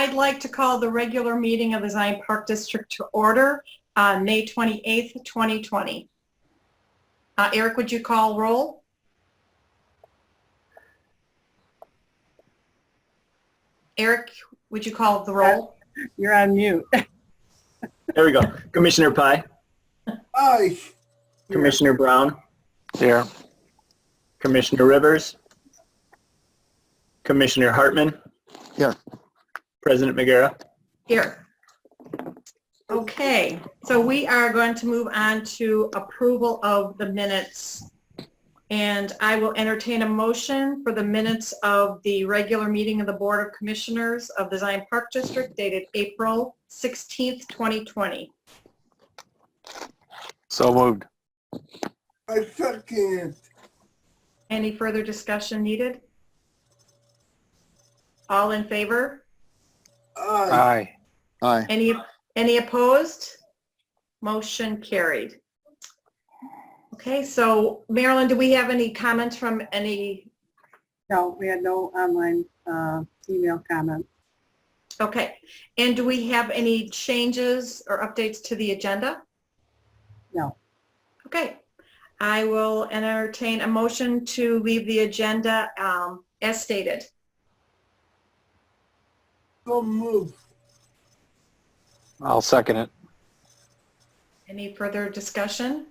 I'd like to call the regular meeting of the Zion Park District to order on May 28th, 2020. Eric, would you call roll? Eric, would you call the roll? You're on mute. There we go. Commissioner Pai. Aye. Commissioner Brown. Here. Commissioner Rivers. Commissioner Hartman. Here. President McGarrett. Here. Okay, so we are going to move on to approval of the minutes. And I will entertain a motion for the minutes of the regular meeting of the Board of Commissioners of the Zion Park District dated April 16th, 2020. So moved. I second. Any further discussion needed? All in favor? Aye. Aye. Any opposed? Motion carried. Okay, so Marilyn, do we have any comments from any? No, we had no online email comments. Okay, and do we have any changes or updates to the agenda? No. Okay, I will entertain a motion to leave the agenda as stated. So move. I'll second it. Any further discussion?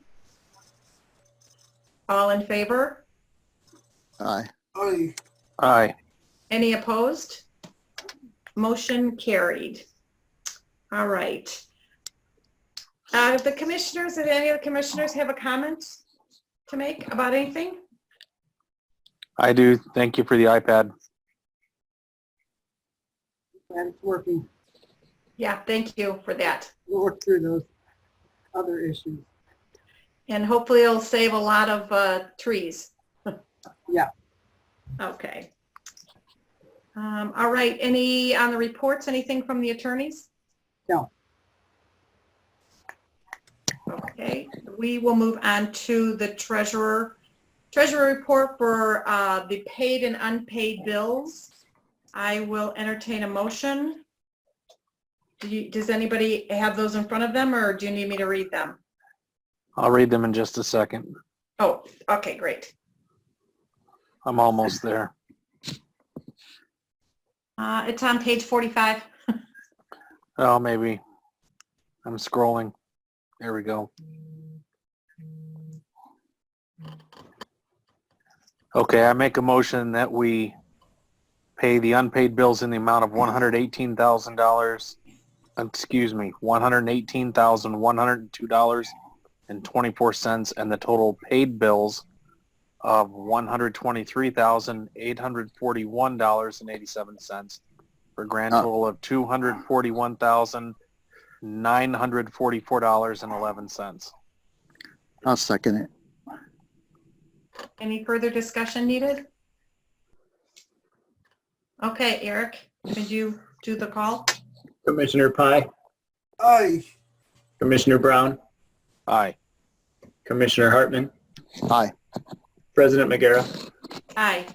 All in favor? Aye. Aye. Aye. Any opposed? Motion carried. All right. The commissioners, did any of the commissioners have a comment to make about anything? I do. Thank you for the iPad. Glad it's working. Yeah, thank you for that. We'll work through those other issues. And hopefully it'll save a lot of trees. Yeah. Okay. All right, any on the reports, anything from the attorneys? No. Okay, we will move on to the treasurer report for the paid and unpaid bills. I will entertain a motion. Does anybody have those in front of them, or do you need me to read them? I'll read them in just a second. Oh, okay, great. I'm almost there. It's on page 45. Oh, maybe. I'm scrolling. There we go. Okay, I make a motion that we pay the unpaid bills in the amount of $118,000. Excuse me, $118,102.24, and the total paid bills of $123,841.87 for a grand total of $241,944.11. I'll second it. Any further discussion needed? Okay, Eric, could you do the call? Commissioner Pai. Aye. Commissioner Brown. Aye. Commissioner Hartman. Aye. President McGarrett. Aye.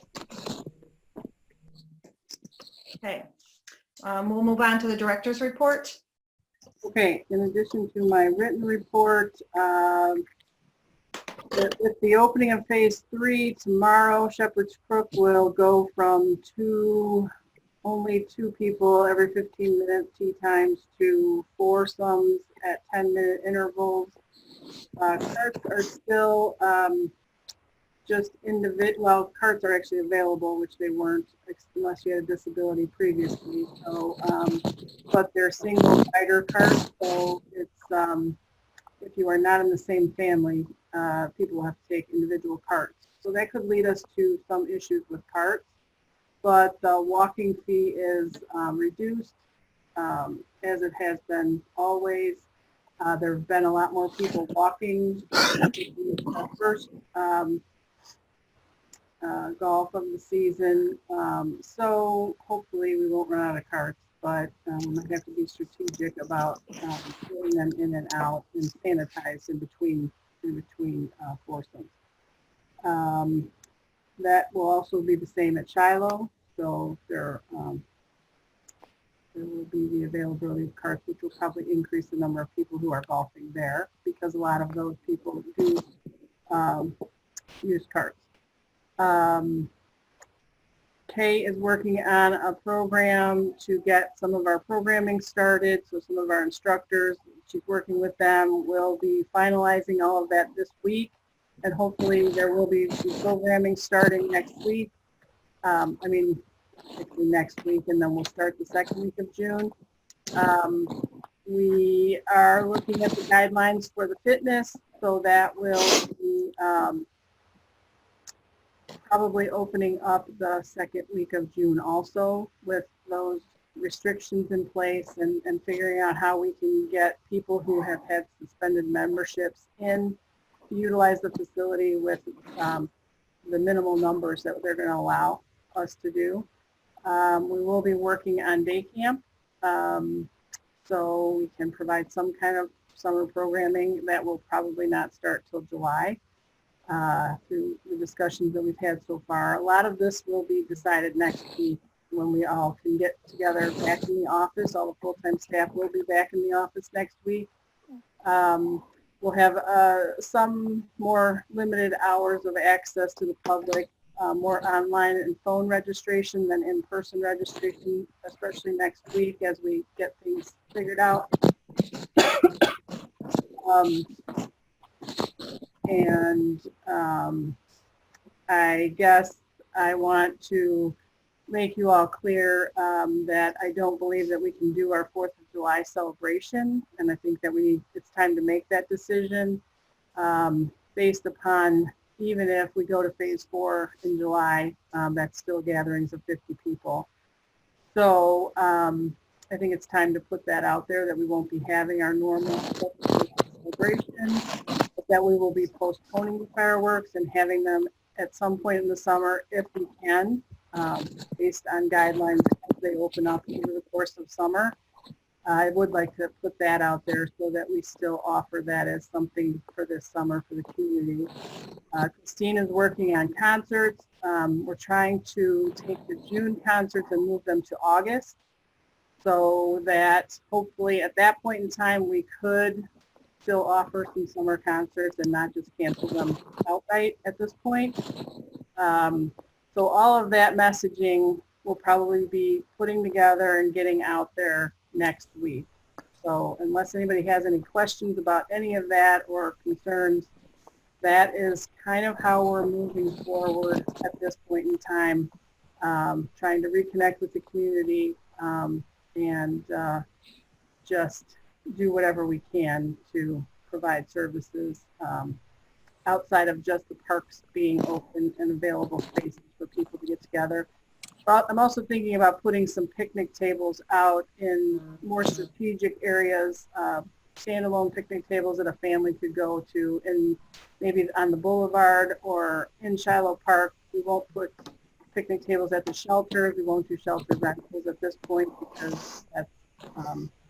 Okay, we'll move on to the director's report. Okay, in addition to my written report, with the opening of phase 3 tomorrow, Shepherd's Crook will go from only two people every 15-minute tea times to foursomes at 10-minute intervals. Carts are still just individual. Well, carts are actually available, which they weren't unless you had a disability previously. So, but they're single rider carts. So it's if you are not in the same family, people will have to take individual carts. So that could lead us to some issues with carts. But the walking fee is reduced, as it has been always. There have been a lot more people walking. First golf of the season, so hopefully we won't run out of carts, but we might have to be strategic about putting them in and out and sanitize in between foursomes. That will also be the same at Shiloh, so they're there will be the availability of carts, which will probably increase the number of people who are golfing there because a lot of those people do use carts. Kay is working on a program to get some of our programming started. So some of our instructors, she's working with them. We'll be finalizing all of that this week. And hopefully there will be some programming starting next week. Actually next week, and then we'll start the second week of June. We are looking at the guidelines for the fitness, so that will be probably opening up the second week of June also with those restrictions in place and figuring out how we can get people who have had suspended memberships in to utilize the facility with the minimal numbers that they're going to allow us to do. We will be working on day camp, so we can provide some kind of summer programming that will probably not start till July through the discussions that we've had so far. A lot of this will be decided next week when we all can get together back in the office. All the full-time staff will be back in the office next week. We'll have some more limited hours of access to the public, more online and phone registration than in-person registration, especially next week as we get things figured out. I guess I want to make you all clear that I don't believe that we can do our 4th of July celebration, and I think that it's time to make that decision based upon, even if we go to phase 4 in July, that's still gatherings of 50 people. So I think it's time to put that out there that we won't be having our normal celebration, but that we will be postponing the fireworks and having them at some point in the summer if we can, based on guidelines as they open up over the course of summer. I would like to put that out there so that we still offer that as something for this summer for the community. Christine is working on concerts. We're trying to take the June concerts and move them to August so that hopefully at that point in time we could still offer some summer concerts and not just cancel them outright at this point. So all of that messaging we'll probably be putting together and getting out there next week. So unless anybody has any questions about any of that or concerns, that is kind of how we're moving forward at this point in time, trying to reconnect with the community and just do whatever we can to provide services outside of just the parks being open and available spaces for people to get together. I'm also thinking about putting some picnic tables out in more strategic areas, standalone picnic tables that a family could go to, and maybe on the boulevard or in Shiloh Park. We won't put picnic tables at the shelters. We won't do shelter rentals at this point because that's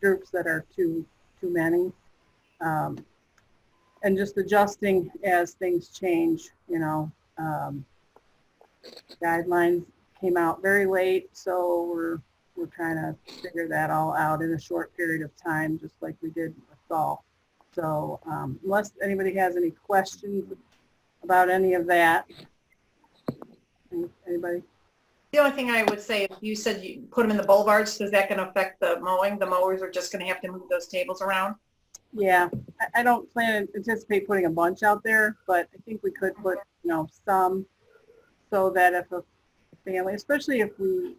groups that are too many. And just adjusting as things change, guidelines came out very late, so we're trying to figure that all out in a short period of time, just like we did with golf. So unless anybody has any questions about any of that, anybody? The only thing I would say, you said you put them in the boulevards, is that going to affect the mowing? The mowers are just going to have to move those tables around? Yeah, I don't anticipate putting a bunch out there, but I think we could put, some so that if a family, especially if we,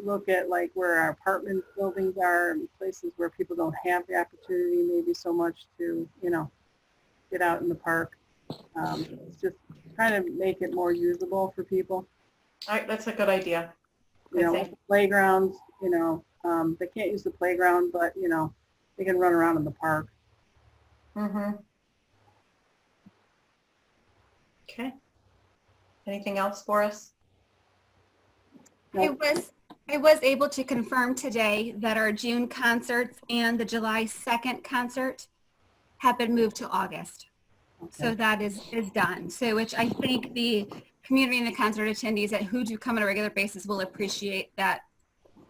look at like where our apartment buildings are and places where people don't have the opportunity maybe so much to, get out in the park. It's just trying to make it more usable for people. All right, that's a good idea. Like playgrounds, they can't use the playground, but, they can run around in the park. Mm-hmm. Okay. Anything else for us? No. I was able to confirm today that our June concerts and the July 2nd concert have been moved to August. So that is done. So which I think the community and the concert attendees who do come on a regular basis will appreciate that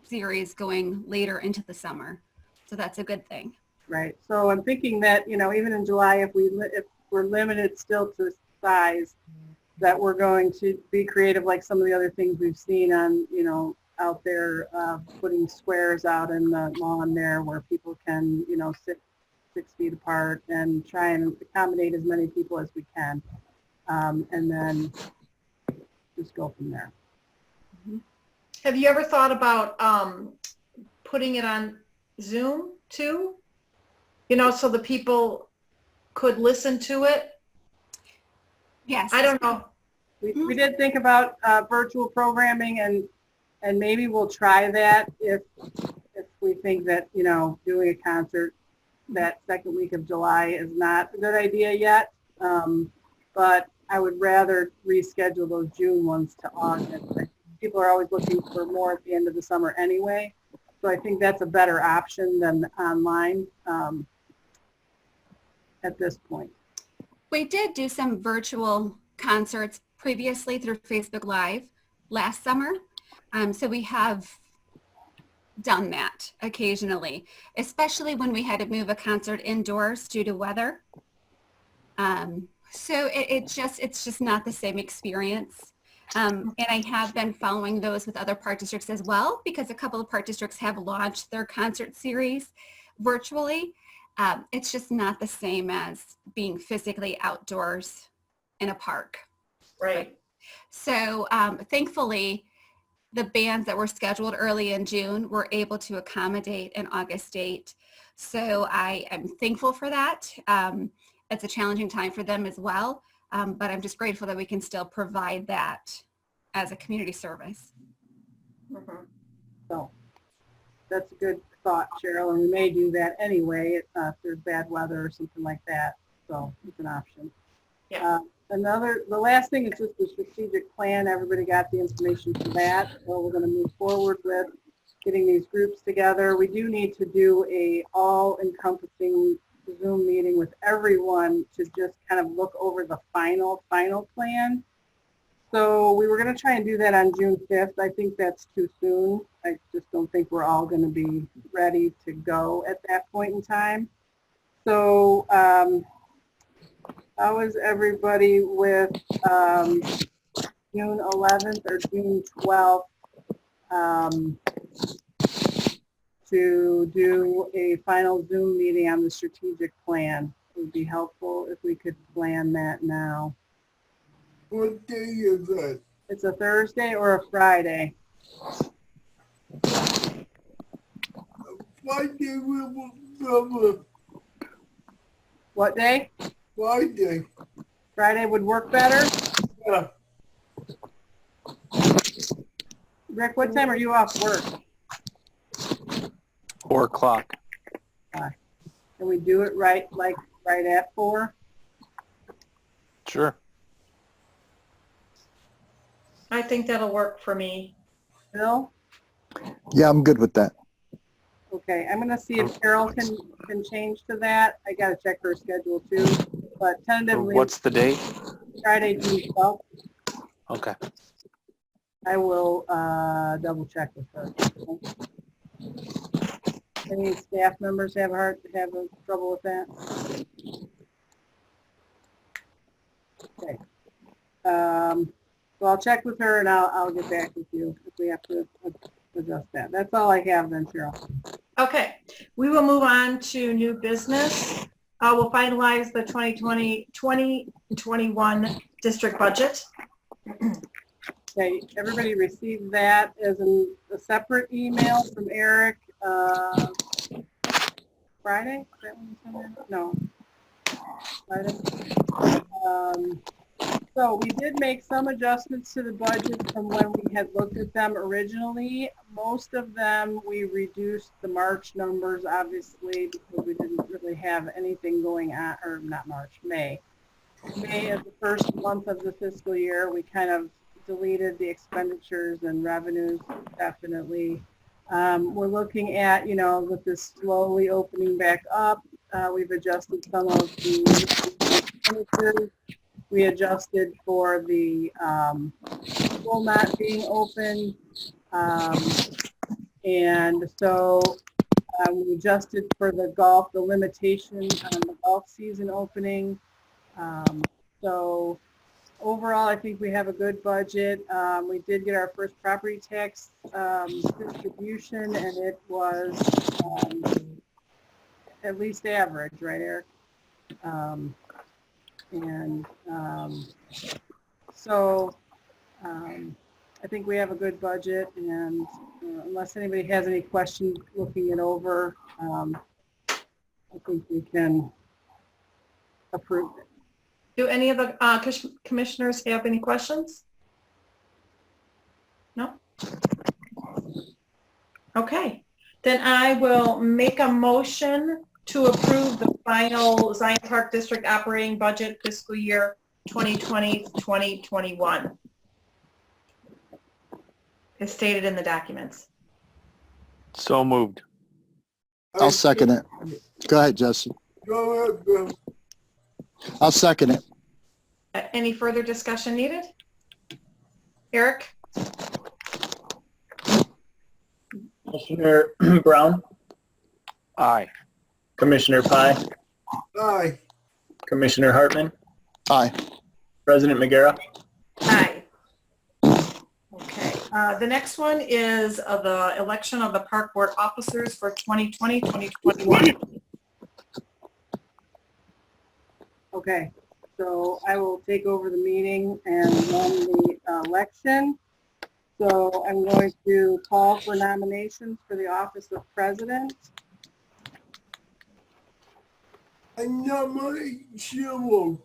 series going later into the summer. So that's a good thing. Right. So I'm thinking that, even in July, if we're limited still to size, that we're going to be creative like some of the other things we've seen on, out there, putting squares out in the lawn there where people can, sit 6 feet apart and try and accommodate as many people as we can. And then just go from there. Have you ever thought about putting it on Zoom too? So the people could listen to it? Yes. I don't know. We did think about virtual programming, and maybe we'll try that if we think that, doing a concert that second week of July is not a good idea yet. But I would rather reschedule those June ones to August. People are always looking for more at the end of the summer anyway. So I think that's a better option than online at this point. We did do some virtual concerts previously through Facebook Live last summer. So we have done that occasionally, especially when we had to move a concert indoors due to weather. So it's just not the same experience. And I have been following those with other park districts as well, because a couple of park districts have launched their concert series virtually. It's just not the same as being physically outdoors in a park. Right. So thankfully, the bands that were scheduled early in June were able to accommodate an August date. So I am thankful for that. It's a challenging time for them as well, but I'm just grateful that we can still provide that as a community service. Mhm. So that's a good thought, Cheryl, and we may do that anyway if there's bad weather or something like that. So it's an option. Yeah. The last thing is just the strategic plan. Everybody got the information for that. So we're going to move forward with getting these groups together. We do need to do a all-encompassing Zoom meeting with everyone to just kind of look over the final plan. So we were going to try and do that on June 5th. I think that's too soon. I just don't think we're all going to be ready to go at that point in time. So how is everybody with June 11th or June 12th to do a final Zoom meeting on the strategic plan? It would be helpful if we could plan that now. What day is that? It's a Thursday or a Friday? Friday will be What day? Friday. Friday would work better? Yeah. Rick, what time are you off work? 4 o'clock. Can we do it right at 4? Sure. I think that'll work for me. Bill? Yeah, I'm good with that. Okay, I'm gonna see if Carol can change to that. I gotta check her schedule too, but tentatively What's the date? Friday, June 12th. Okay. I will double check with her. Any staff members have trouble with that? Okay. So I'll check with her and I'll get back with you if we have to adjust that. That's all I have then, Cheryl. Okay, we will move on to new business. We'll finalize the 2020-2021 district budget. Okay, everybody received that as a separate email from Eric Friday? Is that when you sent it? No. Friday. So we did make some adjustments to the budget from when we had looked at them originally. Most of them, we reduced the March numbers, obviously, because we didn't really have anything going on, or not March, May. May is the first month of the fiscal year. We kind of deleted the expenditures and revenues, definitely. We're looking at, with this slowly opening back up, we've adjusted some of the expenditures. We adjusted for the school not being open. And so we adjusted for the limitation on the golf season opening. So overall, I think we have a good budget. We did get our first property tax distribution, and it was at least average, right, Eric? So I think we have a good budget, and unless anybody has any questions looking it over, I think we can approve it. Do any of the commissioners have any questions? No? Okay, then I will make a motion to approve the final Zion Park District operating budget fiscal year 2020-2021 as stated in the documents. So moved. I'll second it. Go ahead, Jesse. Go ahead, Bill. I'll second it. Any further discussion needed? Eric? Commissioner Brown, Aye. Commissioner Pai, Aye. Commissioner Hartman, Aye. President Magera. Aye. Okay, the next one is the election of the park board officers for 2020-2021. Okay, so I will take over the meeting and run the election. So I'm going to call for nominations for the office of president. I nominate Sheila.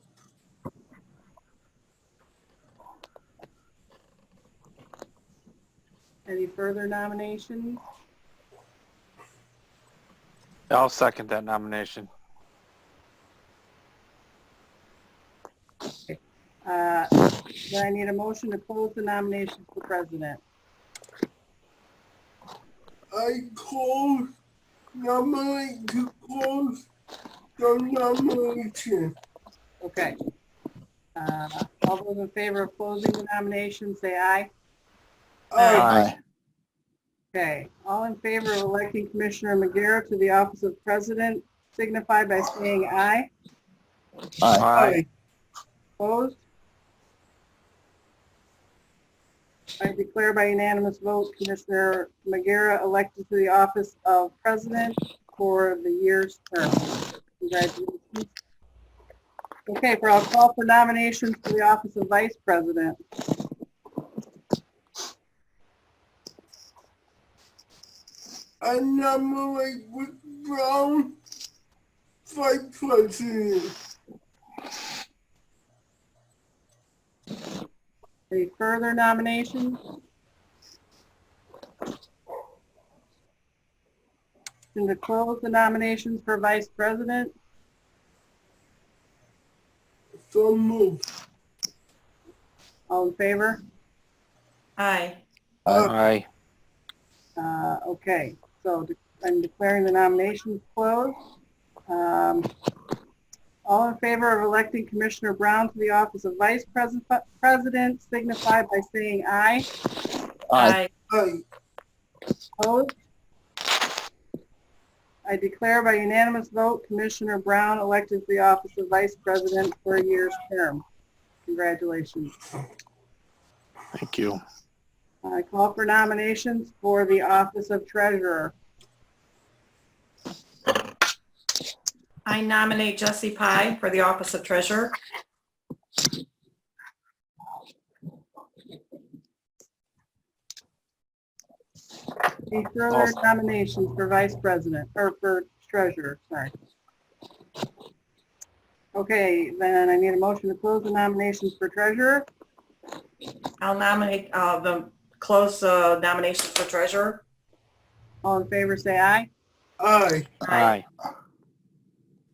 Any further nominations? I'll second that nomination. Then I need a motion to close the nominations for president. I close, nominate to close the nomination. Okay. All those in favor of closing the nomination, say aye. Aye. Aye. Okay. All in favor of electing Commissioner Magera to the office of president, signify by saying aye. Aye. Aye. Opposed? I declare by unanimous vote Commissioner Magera elected to the office of president for the year's term. Congratulations. Okay, I'll call for nominations for the office of vice president. I nominate Rick Brown, vice president. Any further nominations? And to close the nominations for vice president, So moved. all in favor? Aye. Aye. Okay, so I'm declaring the nominations closed. All in favor of electing Commissioner Brown to the office of vice president, signify by saying aye. Aye. Aye. Opposed? I declare by unanimous vote Commissioner Brown elected to the office of vice president for a year's term. Congratulations. Thank you. I call for nominations for the office of treasurer. I nominate Jesse Pai for the office of treasurer. Any further nominations for vice president, or for treasurer, sorry. Okay, then I need a motion to close the nominations for treasurer. I'll nominate close nominations for treasurer. All in favor, say aye. Aye. Aye.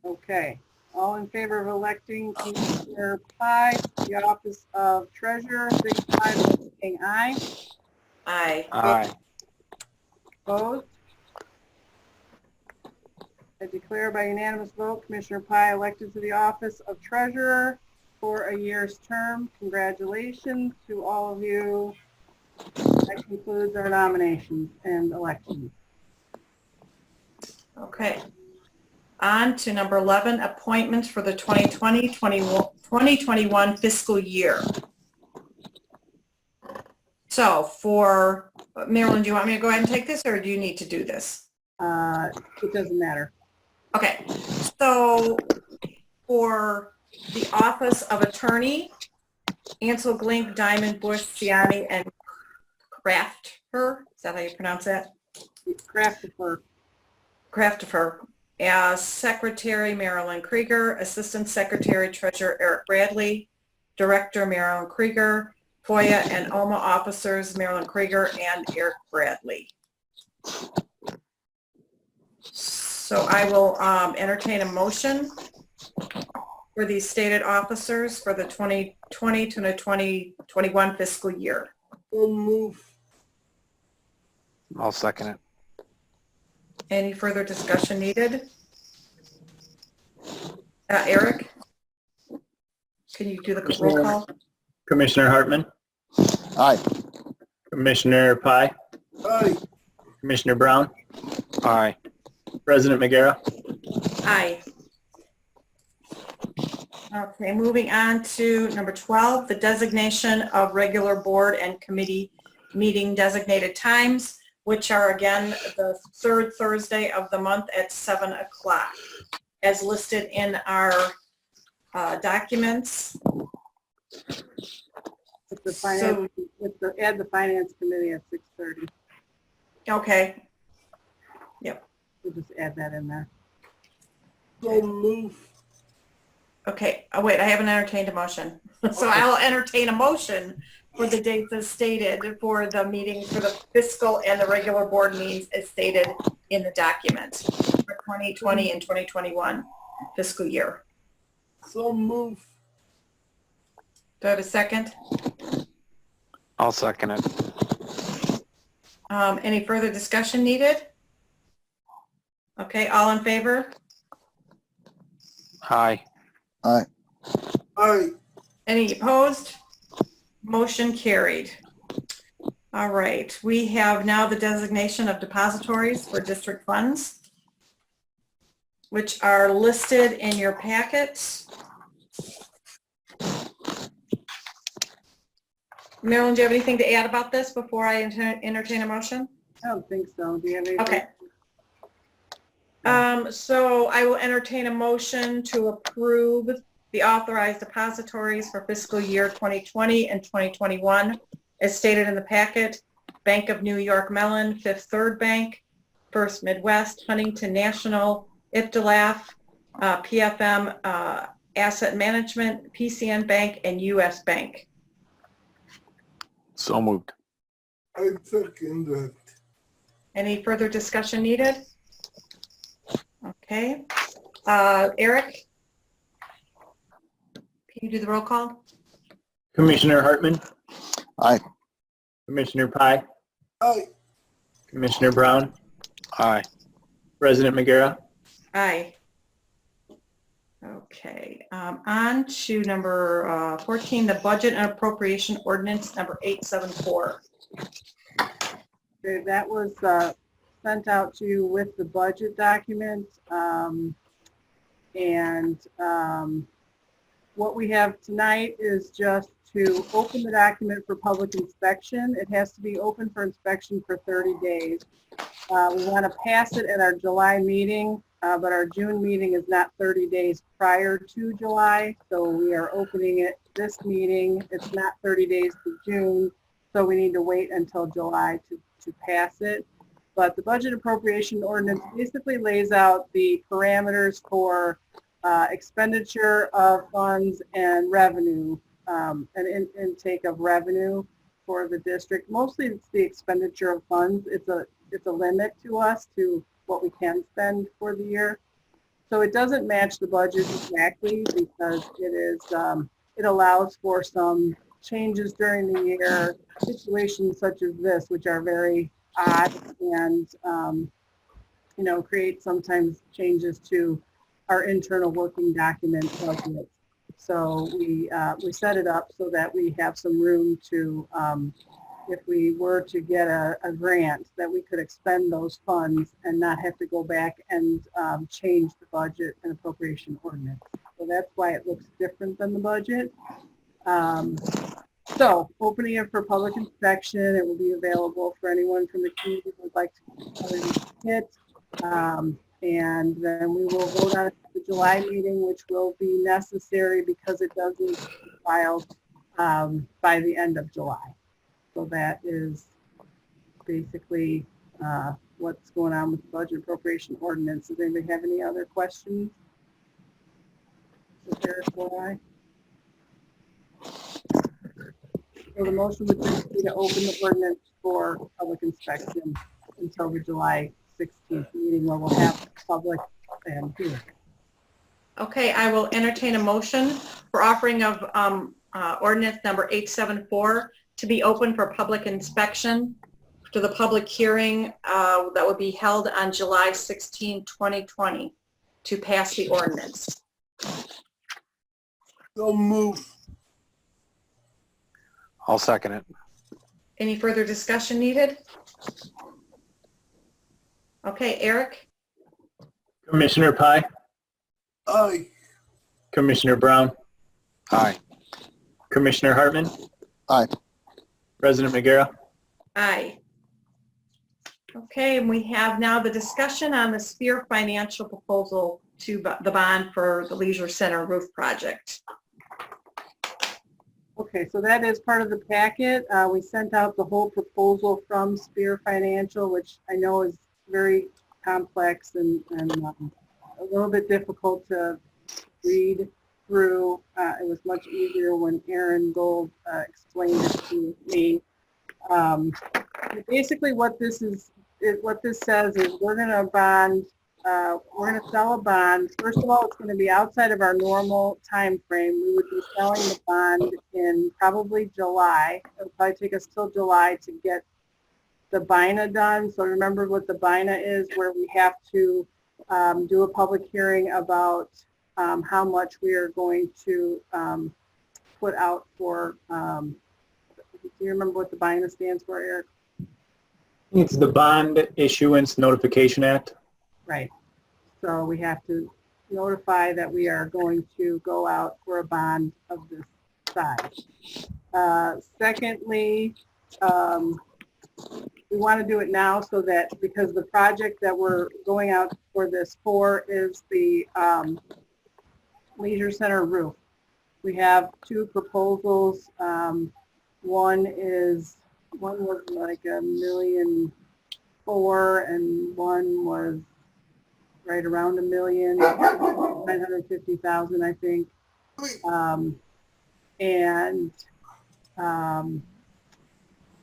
Okay, all in favor of electing Commissioner Pai to the office of treasurer, signify by saying aye. Aye. Aye. Opposed? I declare by unanimous vote Commissioner Pai elected to the office of treasurer for a year's term. Congratulations to all of you That concludes our nominations and elections. Okay. On to number 11, appointments for the 2020-2021 fiscal year. So for, Marilyn, do you want me to go ahead and take this, or do you need to do this? It doesn't matter. Okay, so for the office of attorney, Ansel, Glink, Diamond, Bush, Ciani, and Crafter, is that how you pronounce that? Craftifer. Craftifer. As Secretary, Marilyn Krieger. Assistant Secretary, Treasurer, Eric Bradley. Director, Marilyn Krieger. FOIA and OMA officers, Marilyn Krieger and Eric Bradley. So I will entertain a motion for these stated officers for the 2020 to the 2021 fiscal year. So move. I'll second it. Any further discussion needed? Eric, can you do the roll call? Commissioner Hartman, Aye. Commissioner Pai, Aye. Commissioner Brown, Aye. President McGarrah. Aye. Okay, moving on to number 12, the designation of regular board and committee meeting designated times, which are again the third Thursday of the month at 7 o'clock, as listed in our documents. With the finance, add the finance committee at 6:30. Okay, We'll just add that in there. So move. okay. Oh, wait, I haven't entertained a motion. So I'll entertain a motion for the dates as stated for the meeting for the fiscal and the regular board meetings as stated in the document for 2020 and 2021 fiscal year. So move. Do I have a second? I'll second it. Any further discussion needed? Okay, all in favor? Aye. Aye. Aye. Any opposed? Motion carried. All right, we have now the designation of depositories for district funds, which are listed in your packets. Marilyn, do you have anything to add about this before I entertain a motion? I don't think so. Do you have anything? Okay. So I will entertain a motion to approve the authorized depositories for fiscal year 2020 and 2021 as stated in the packet. Bank of New York Mellon, Fifth Third Bank, First Midwest, Huntington National, IFDLAF, PFM Asset Management, PCN Bank, and US Bank. So moved. I second that. Any further discussion needed? Okay. Eric? Can you do the roll call? Commissioner Hartman, Aye. Commissioner Pai, Aye. Commissioner Brown, Aye. President McGarrah. Aye. Okay, on to number 14, the budget and appropriation ordinance number 874. Okay, that was sent out to you with the budget document. What we have tonight is just to open the document for public inspection. It has to be open for inspection for 30 days. We want to pass it at our July meeting, but our June meeting is not 30 days prior to July, so we are opening it this meeting. It's not 30 days to June, so we need to wait until July to pass it. But the budget appropriation ordinance basically lays out the parameters for expenditure of funds and revenue, an intake of revenue for the district. Mostly it's the expenditure of funds. It's a limit to us to what we can spend for the year. So it doesn't match the budget exactly because it allows for some changes during the year, situations such as this, which are very odd and create sometimes changes to our internal working document budget. So we set it up so that we have some room to if we were to get a grant, that we could expend those funds and not have to go back and change the budget and appropriation ordinance. So that's why it looks different than the budget. So opening it for public inspection, it will be available for anyone from the community who would like to it. And then we will vote on it at the July meeting, which will be necessary because it does need to be filed by the end of July. So that is basically what's going on with the budget appropriation ordinance. Does anybody have any other questions? So Eric, will I? So the motion would just be to open the ordinance for public inspection until the July 16th meeting where we'll have public and hearing. Okay, I will entertain a motion for offering of ordinance number 874 to be open for public inspection to the public hearing that would be held on July 16, 2020 to pass the ordinance. So move. I'll second it. Any further discussion needed? Okay, Eric? Commissioner Pai, Aye. Commissioner Brown, Aye. Commissioner Hartman, Aye. President Magera. Aye. Okay, and we have now the discussion on the Sphere financial proposal to the bond for the Leisure Center roof project. Okay, so that is part of the packet. We sent out the whole proposal from Spear Financial, which I know is very complex and a little bit difficult to read through. It was much easier when Aaron Gold explained it to me. Basically, what this says is we're going to bond. We're going to sell a bond. First of all, it's going to be outside of our normal time frame. We would be selling the bond in probably July. It'll probably take us till July to get the BINA done. So remember what the BINA is, where we have to do a public hearing about how much we are going to put out for, do you remember what the BINA stands for, Eric? It's the Bond Issuance Notification Act. Right. So we have to notify that we are going to go out for a bond of this size. Secondly, we want to do it now so that, because the project that we're going out for this for is the Leisure Center roof. We have two proposals. One was like $1.4 million and one was right around $1,950,000, I think.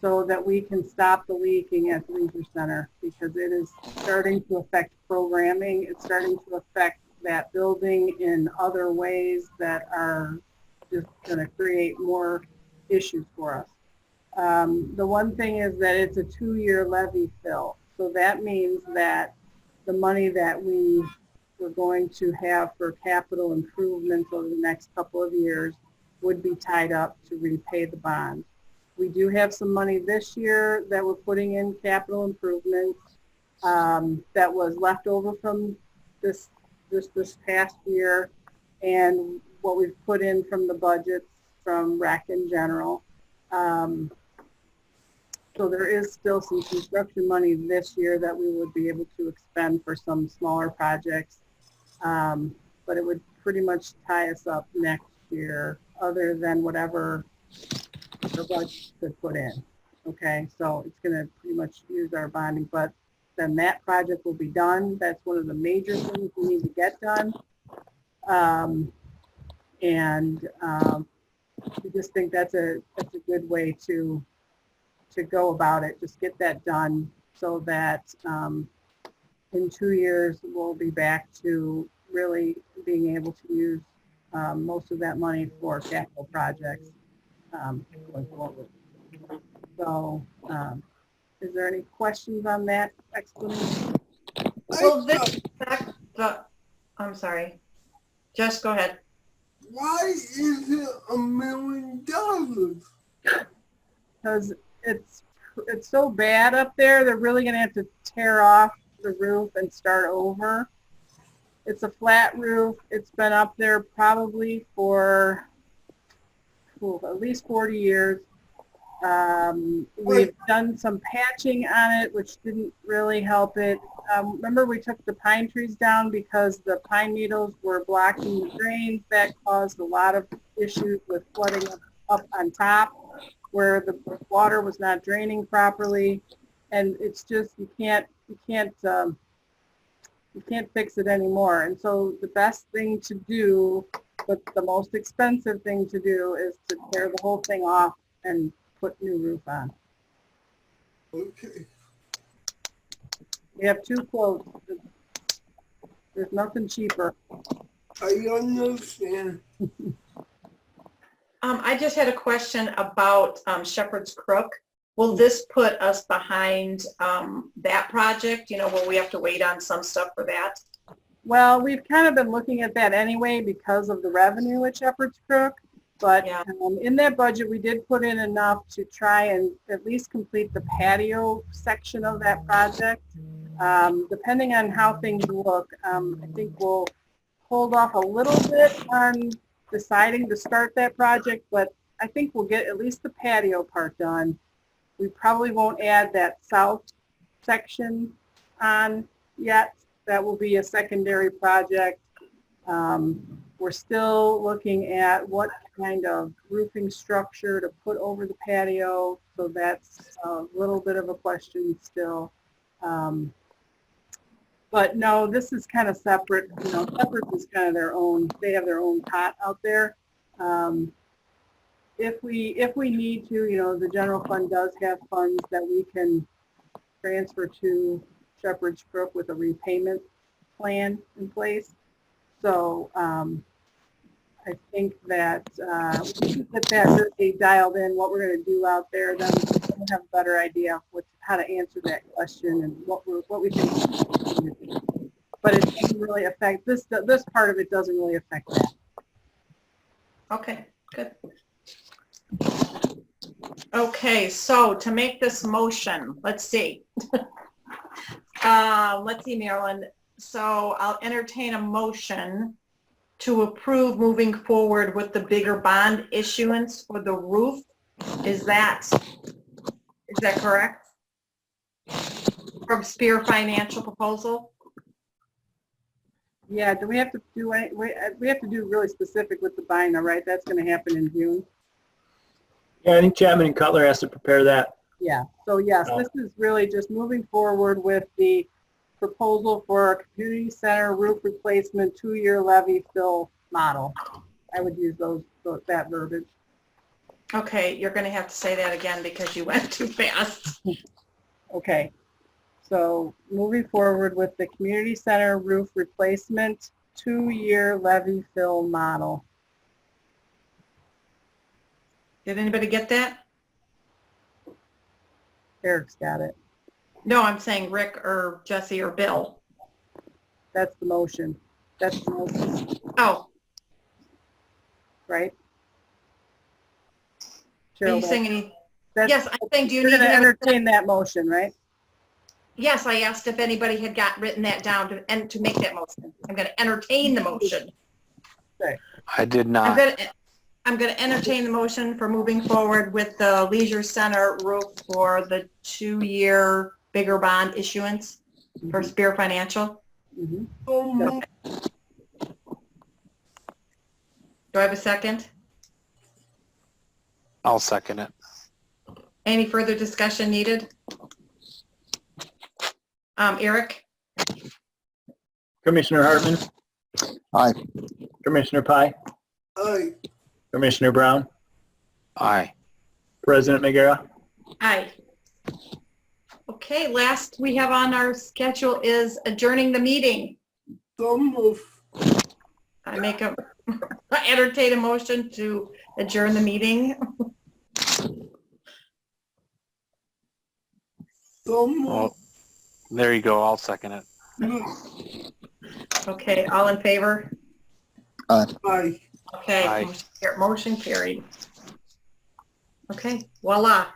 So that we can stop the leaking at the Leisure Center, because it is starting to affect programming. It's starting to affect that building in other ways that are just going to create more issues for us. The one thing is that it's a 2-year levy fill. So that means that the money that we were going to have for capital improvements over the next couple of years would be tied up to repay the bond. We do have some money this year that we're putting in capital improvements that was left over from this past year, and what we've put in from the budgets from REC in general. So there is still some construction money this year that we would be able to expend for some smaller projects, but it would pretty much tie us up next year, other than whatever the budget could put in. Okay, so it's going to pretty much use our bonding, but then that project will be done. That's one of the major things we need to get done. We just think that's a good way to go about it. Just get that done so that in 2 years we'll be back to really being able to use most of that money for capital projects going forward. So is there any questions on that explanation? Well, this, I'm sorry. Just go ahead. Why is it $1 million? Because it's so bad up there, they're really gonna have to tear off the roof and start over. It's a flat roof. It's been up there probably for at least 40 years. We've done some patching on it, which didn't really help it. Remember we took the pine trees down because the pine needles were blocking the drains. That caused a lot of issues with flooding up on top where the water was not draining properly. And it's just, you can't fix it anymore. And so the best thing to do, but the most expensive thing to do, is to tear the whole thing off and put new roof on. Okay. We have 2 quotes. There's nothing cheaper. I understand. I just had a question about Shepherd's Crook. Will this put us behind that project? You know, will we have to wait on some stuff for that? Well, we've kind of been looking at that anyway because of the revenue at Shepherd's Crook. But Yeah. In that budget, we did put in enough to try and at least complete the patio section of that project. Depending on how things look, I think we'll hold off a little bit on deciding to start that project, but I think we'll get at least the patio part done. We probably won't add that south section on yet. That will be a secondary project. We're still looking at what kind of roofing structure to put over the patio, so that's a little bit of a question still. But no, this is kind of separate. You know, Shepherd's is kind of their own. They have their own pot out there. If we need to, you know, the general fund does have funds that we can transfer to Shepherd's Crook with a repayment plan in place. So I think that we can get that really dialed in, what we're going to do out there, then we'll have a better idea how to answer that question and what we think. But it doesn't really affect, this part of it doesn't really affect that. Okay, good. Okay, so to make this motion, let's see. Let's see, Marilyn. So I'll entertain a motion to approve moving forward with the bigger bond issuance for the roof. Is that correct? From Spear Financial Proposal? Yeah, do we have to do any, we have to do really specific with the binder, right? That's going to happen in June. Yeah, I think Chapman and Cutler has to prepare that. Yeah, so yes, this is really just moving forward with the proposal for a community center roof replacement 2-year levy fill model. I would use that verbiage. Okay, you're going to have to say that again because you went too fast. Okay, so moving forward with the community center roof replacement 2-year levy fill model. Did anybody get that? Eric's got it. No, I'm saying Rick or Jesse or Bill. That's the motion. That's the motion, Oh, right? are you Cheryl, saying any? that's- Yes, I'm saying, do you You're need going to to have? entertain that motion, right? Yes, I asked if anybody had written that down to make that motion. I'm going to entertain the motion. I did I'm not. going to entertain the motion for moving forward with the leisure center roof for the 2-year bigger bond issuance for Spear Financial. Mhm. So moved. Do I have a second? I'll second it. Any further discussion needed? Eric? Commissioner Hartman, Aye. Commissioner Pye, Aye. Commissioner Brown, Aye. President McGarrett. Aye. Okay, last we have on our schedule is adjourning the meeting. So moved. I entertain a motion to adjourn the meeting. So moved. Well, there you go. I'll second it. Okay, all in favor? Aye. Okay, Aye. motion carried. Okay, voila.